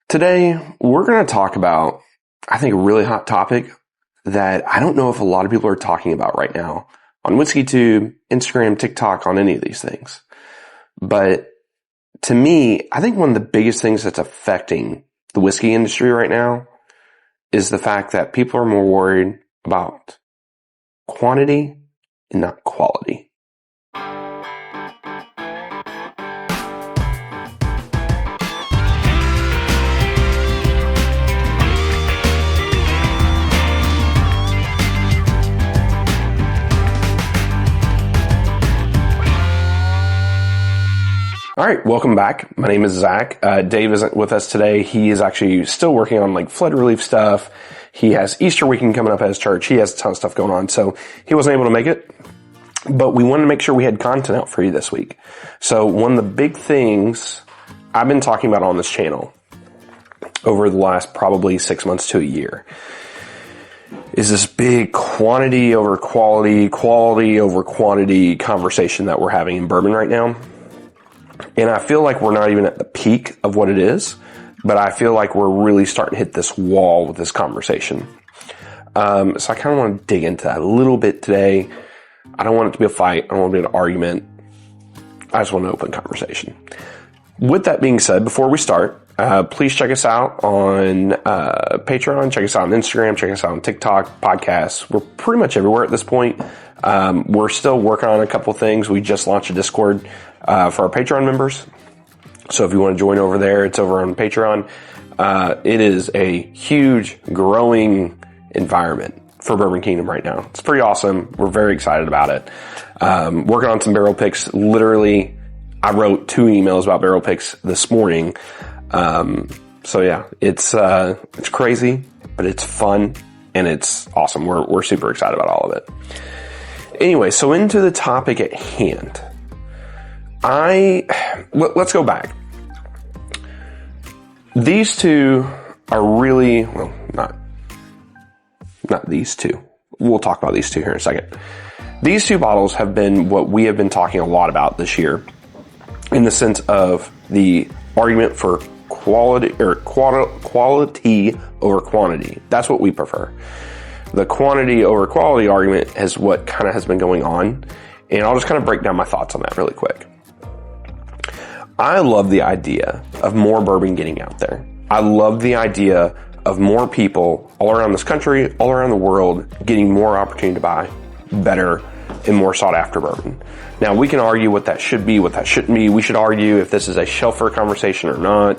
Today, we're going to talk about, I think, a really hot topic that I don't know if a lot of people are talking about right now on WhiskeyTube, Instagram, TikTok, on any of these things. But to me, I think one of the biggest things that's affecting the whiskey industry right now is the fact that people are more worried about quantity and not quality. All right, welcome back. My name is Zach. Dave isn't with us today. He is actually still working on flood relief stuff. He has Easter weekend coming up at his church. He has a ton of stuff going on, so he wasn't able to make it. But we wanted to make sure we had content out for you this week. So one of the big things I've been talking about on this channel over the last probably 6 months to a year is this big quantity over quality, quality over quantity conversation that we're having in bourbon right now. And I feel like we're not even at the peak of what it is, but I feel like we're really starting to hit this wall with this conversation. So I kind of want to dig into that a little bit today. I don't want it to be a fight. I don't want it to be an argument. I just want an open conversation. With that being said, before we start, please check us out on Patreon, check us out on Instagram, check us out on TikTok, podcasts. We're pretty much everywhere at this point. We're still working on a couple things. We just launched a Discord for our Patreon members. So if you want to join over there, it's over on Patreon. It is a huge, growing environment for Bourbon Kingdom right now. It's pretty awesome. We're very excited about it. Working on some barrel picks. Literally, I wrote 2 emails about barrel picks this morning. So yeah, it's crazy, but it's fun and it's awesome. We're super excited about all of it. Anyway, so into the topic at hand. Let's go back. These two are really, well, not these two. We'll talk about these two here in a second. These 2 bottles have been what we have been talking a lot about this year in the sense of the argument for quality or quality over quantity. That's what we prefer. The quantity over quality argument is what kind of has been going on. And I'll just kind of break down my thoughts on that really quick. I love the idea of more bourbon getting out there. I love the idea of more people all around this country, all around the world, getting more opportunity to buy better and more sought after bourbon. Now, we can argue what that should be, what that shouldn't be. We should argue if this is a shelfer conversation or not.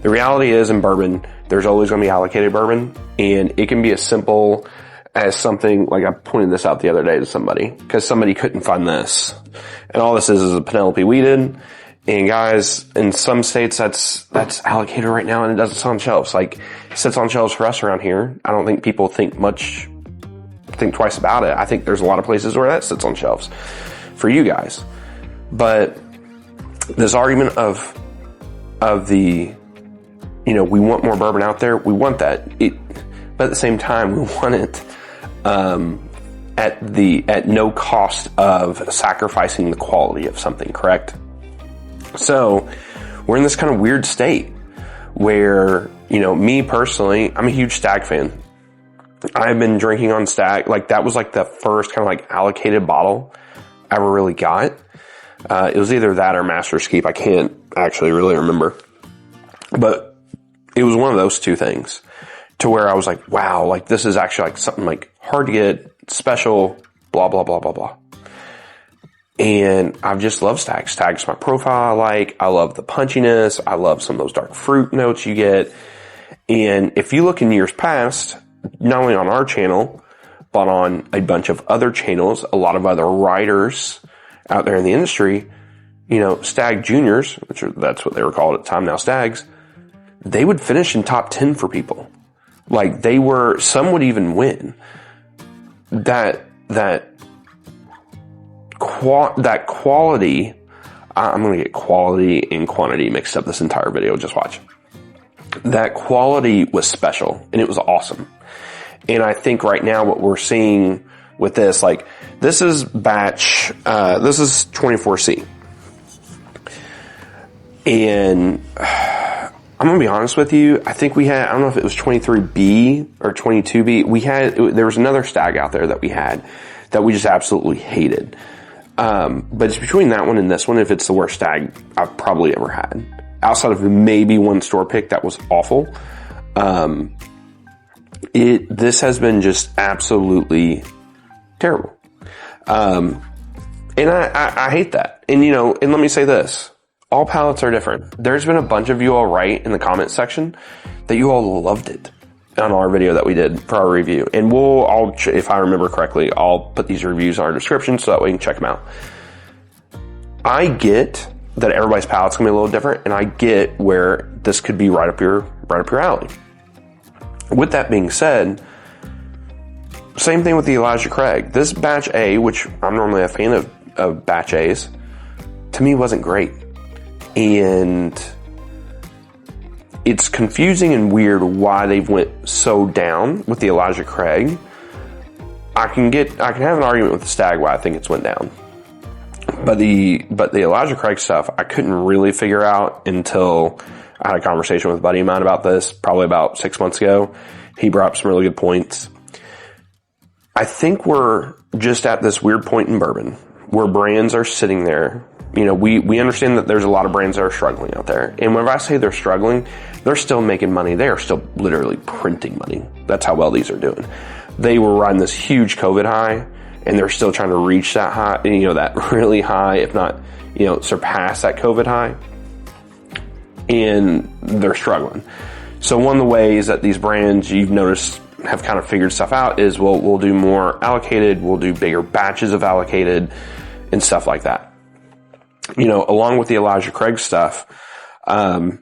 The reality is in bourbon, there's always going to be allocated bourbon, and it can be as simple as something like I pointed this out the other day to somebody because somebody couldn't find this. And all this is a Penelope wheated. And guys, in some states that's allocated right now and it doesn't sit on shelves. It sits on shelves for us around here. I don't think people think twice about it. I think there's a lot of places where that sits on shelves for you guys. But this argument of the, we want more bourbon out there. We want that. But at the same time, we want it, at no cost of sacrificing the quality of something, correct? So we're in this kind of weird state where, me personally, I'm a huge Stagg fan. I've been drinking on Stagg. That was the first kind of allocated bottle I ever really got. It was either that or Master's Keep. I can't actually really remember. But it was one of those 2 things to where I was like, wow, this is actually something hard to get, special, blah, blah, blah, blah, blah. And I've just loved Stagg. Stagg's my profile I love the punchiness. I love some of those dark fruit notes you get. And if you look in years past, not only on our channel, but on a bunch of other channels, a lot of other writers out there in the industry, Stagg Juniors, that's what they were called at the time, now Staggs, they would finish in top 10 for people. Some would even win. That quality, I'm going to get quality and quantity mixed up this entire video. Just watch. That quality was special and it was awesome. And I think right now what we're seeing with this, this is batch, this is 24C. And I'm going to be honest with you. I think we had, I don't know if it was 23B or 22B. There was another Stagg out there that we had that we just absolutely hated. But it's between that one and this one, if it's the worst Stagg I've probably ever had. Outside of maybe one store pick that was awful. This has been just absolutely terrible. And I hate that. And and let me say this. All palates are different. There's been a bunch of you all write in the comment section that you all loved it on our video that we did for our review. And if I remember correctly, I'll put these reviews in our description so that way you can check them out. I get that everybody's palate's gonna be a little different, and I get where this could be right up your alley. With that being said, same thing with the Elijah Craig. This batch A, which I'm normally a fan of batch A's, to me wasn't great. And it's confusing and weird why they've went so down with the Elijah Craig. I can have an argument with the Stagg why I think it's went down. But the Elijah Craig stuff, I couldn't really figure out until I had a conversation with a buddy of mine about this, probably about 6 months ago. He brought up some really good points. I think we're just at this weird point in bourbon where brands are sitting there. We understand that there's a lot of brands that are struggling out there. And whenever I say they're struggling, they're still making money. They are still literally printing money. That's how well these are doing. They were riding this huge COVID high, and they're still trying to reach that high, that really high, if not, surpass that COVID high. And they're struggling. So one of the ways that these brands you've noticed have kind of figured stuff out is we'll do more allocated, we'll do bigger batches of allocated and stuff like that. Along with the Elijah Craig stuff, I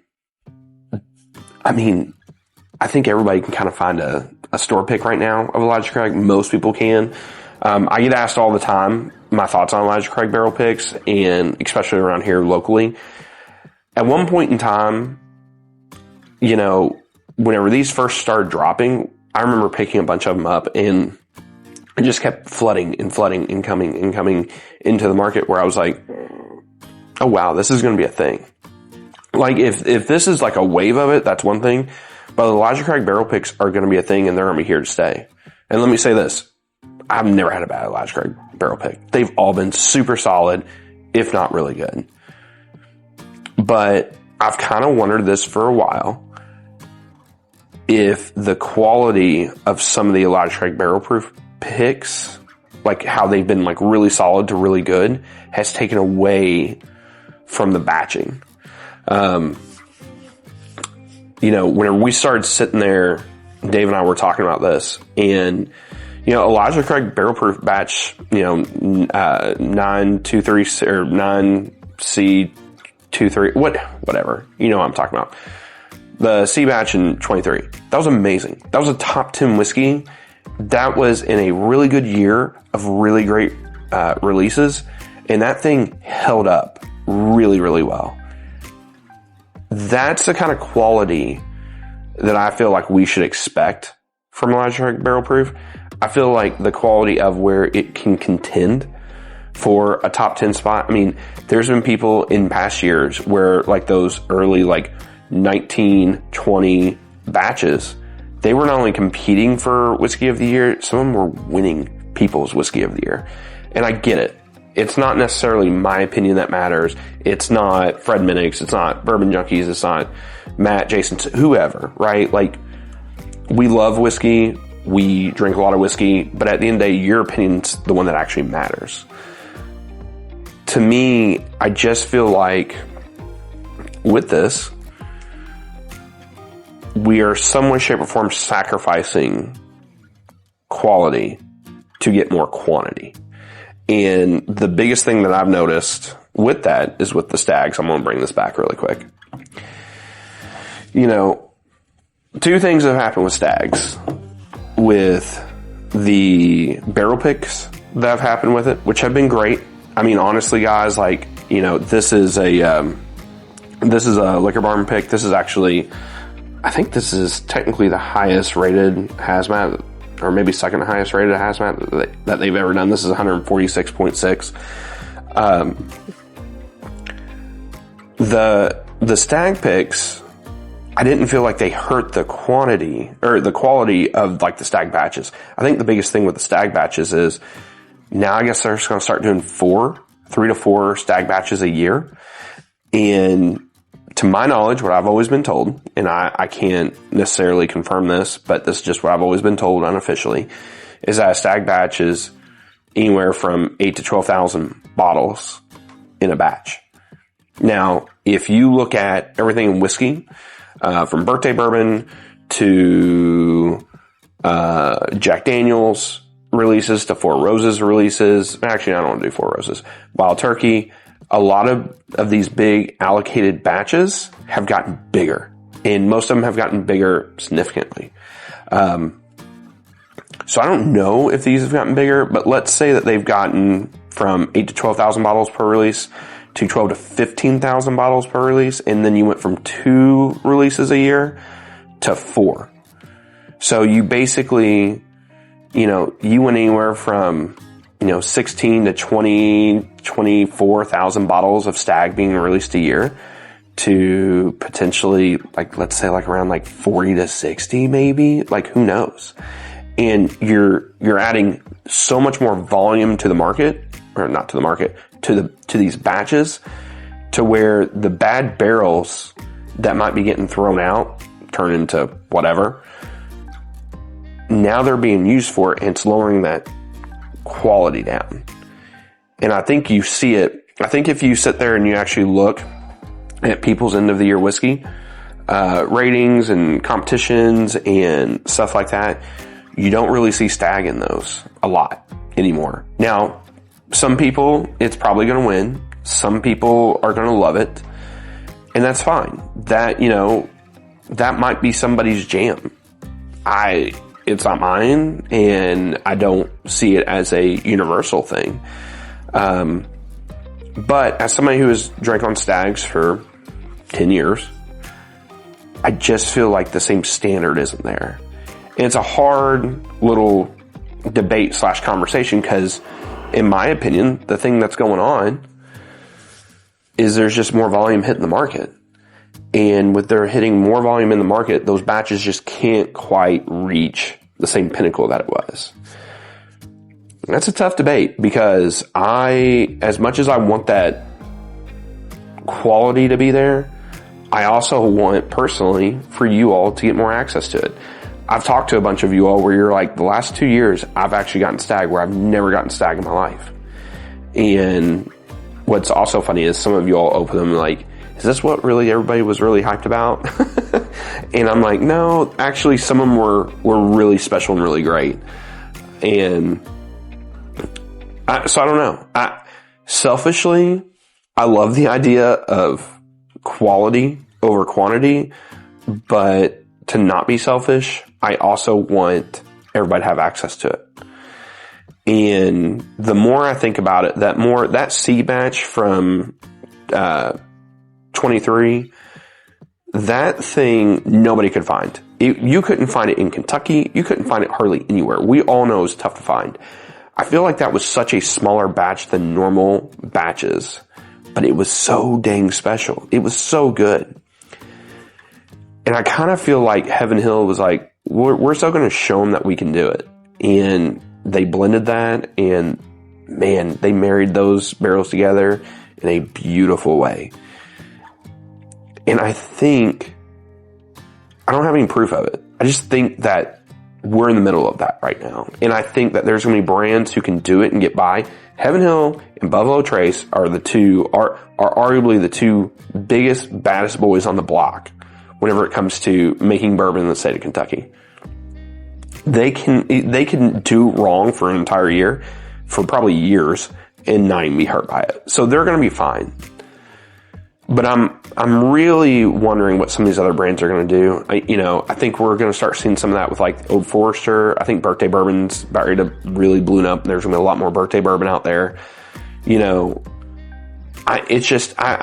think everybody can kind of find a store pick right now of Elijah Craig. Most people can. I get asked all the time my thoughts on Elijah Craig barrel picks, and especially around here locally. At one point in time, whenever these first started dropping, I remember picking a bunch of them up, and it just kept flooding and coming into the market where I was like, oh wow, this is going to be a thing. Like if this is like a wave of it, that's one thing. But the Elijah Craig barrel picks are going to be a thing, and they're going to be here to stay. And let me say this. I've never had a bad Elijah Craig barrel pick. They've all been super solid, if not really good. But I've kind of wondered this for a while. If the quality of some of the Elijah Craig barrel proof picks, like how they've been like really solid to really good, has taken away from the batching. Whenever we started sitting there, Dave and I were talking about this, and Elijah Craig barrel proof batch, 923 or 9C23, whatever. What I'm talking about. The C batch in 23. That was amazing. That was a top 10 whiskey. That was in a really good year of really great releases, and that thing held up really, really well. That's the kind of quality that I feel like we should expect from Elijah Craig barrel proof. I feel like the quality of where it can contend for a top 10 spot. There's been people in past years where like those early like 19, 20 batches, they were not only competing for whiskey of the year, some of them were winning people's whiskey of the year. And I get it. It's not necessarily my opinion that matters. It's not Fred Minnick's. It's not Bourbon Junkies. It's not Matt, Jason, whoever, right? Like, we love whiskey. We drink a lot of whiskey. But at the end of the day, your opinion's the one that actually matters. To me, I just feel like with this, we are some way, shape, or form sacrificing quality to get more quantity. And the biggest thing that I've noticed with that is with the Staggs. I'm going to bring this back really quick. Two things have happened with Staggs. With the barrel picks that have happened with it, which have been great. Honestly, guys, this is a Liquor Barn pick. This is actually, I think this is technically the highest rated hazmat, or maybe second highest rated hazmat that they've ever done. This is 146.6. The Stagg picks, I didn't feel like they hurt the quantity or the quality of like the Stagg batches. I think the biggest thing with the Stagg batches is now I guess they're just going to start doing 3 to 4 Stagg batches a year. And to my knowledge, what I've always been told, and I can't necessarily confirm this, but this is just what I've always been told unofficially, is that a Stagg batch is anywhere from 8 to 12,000 bottles in a batch. Now, if you look at everything in whiskey, from birthday bourbon to Jack Daniel's releases to Four Roses releases, actually I don't want to do Four Roses, Wild Turkey, a lot of these big allocated batches have gotten bigger, and most of them have gotten bigger significantly. So I don't know if these have gotten bigger, but let's say that they've gotten from 8 to 12,000 bottles per release to 12 to 15,000 bottles per release, and then you went from 2 releases a year to 4. So you basically, you went anywhere from, 16 to 24,000 bottles of Stagg being released a year to potentially, let's say around 40 to 60 maybe, who knows? And you're adding so much more volume to the market, or not to the market, to these batches, to where the bad barrels that might be getting thrown out, turn into whatever, now they're being used for it, and it's lowering that quality down. And I think you see it. I think if you sit there and you actually look at people's end of the year whiskey ratings and competitions and stuff like that, you don't really see Stagg in those a lot anymore. Now, some people, it's probably going to win. Some people are going to love it, and that's fine. That, that might be somebody's jam. It's not mine, and I don't see it as a universal thing. But as somebody who has drank on Staggs for 10 years, I just feel like the same standard isn't there. And it's a hard little debate / conversation because, in my opinion, the thing that's going on is there's just more volume hitting the market. And with there hitting more volume in the market, those batches just can't quite reach the same pinnacle that it was. That's a tough debate because as much as I want that quality to be there, I also want personally for you all to get more access to it. I've talked to a bunch of you all where you're like, the last 2 years, I've actually gotten Stagg where I've never gotten Stagg in my life. And what's also funny is some of you all open them like, is this what really everybody was really hyped about? And I'm like, no, actually some of them were really special and really great. And so I don't know. Selfishly, I love the idea of quality over quantity, but to not be selfish, I also want everybody to have access to it. And the more I think about it, that C batch from 23, that thing nobody could find. You couldn't find it in Kentucky. You couldn't find it hardly anywhere. We all know it's tough to find. I feel like that was such a smaller batch than normal batches, but it was so dang special. It was so good. And I kind of feel like Heaven Hill was like, we're still going to show them that we can do it. And they blended that, and man, they married those barrels together in a beautiful way. And I don't have any proof of it. I just think that we're in the middle of that right now. And I think that there's going to be brands who can do it and get by. Heaven Hill and Buffalo Trace are arguably the two biggest, baddest boys on the block whenever it comes to making bourbon in the state of Kentucky. They can do wrong for an entire year, for probably years, and not even be hurt by it. So they're going to be fine. But I'm really wondering what some of these other brands are going to do. I think we're going to start seeing some of that with like Old Forester. I think Birthday Bourbon's about ready to really balloon up. There's going to be a lot more Birthday Bourbon out there. I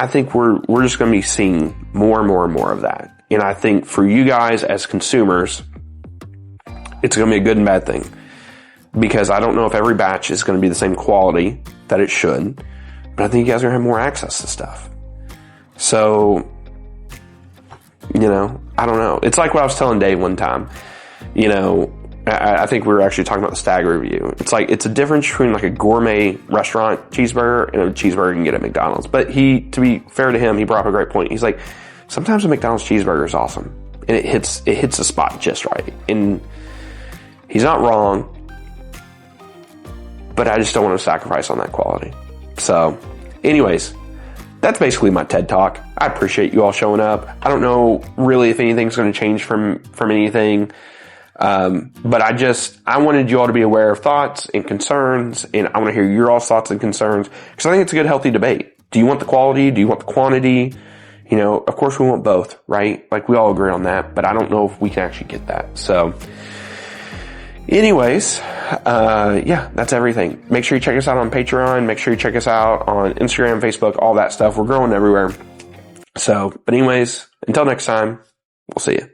think we're just going to be seeing more and more and more of that. And I think for you guys as consumers, it's going to be a good and bad thing. Because I don't know if every batch is going to be the same quality that it should. But I think you guys are going to have more access to stuff. So, I don't know. It's like what I was telling Dave one time. You know, I think we were actually talking about the Stagg review. It's like, it's a difference between like a gourmet restaurant cheeseburger and a cheeseburger you can get at McDonald's. But to be fair to him, he brought up a great point. He's like, sometimes a McDonald's cheeseburger is awesome. And it hits the spot just right. And he's not wrong. But I just don't want to sacrifice on that quality. So, anyways, that's basically my TED Talk. I appreciate you all showing up. I don't know really if anything's going to change from anything. But I wanted you all to be aware of thoughts and concerns, and I want to hear your all's thoughts and concerns, because I think it's a good, healthy debate. Do you want the quality? Do you want the quantity? You know, of course we want both, right? Like, we all agree on that, but I don't know if we can actually get that. So, anyways, yeah, that's everything. Make sure you check us out on Patreon. Make sure you check us out on Instagram, Facebook, all that stuff. We're growing everywhere. So, but anyways, until next time, we'll see you.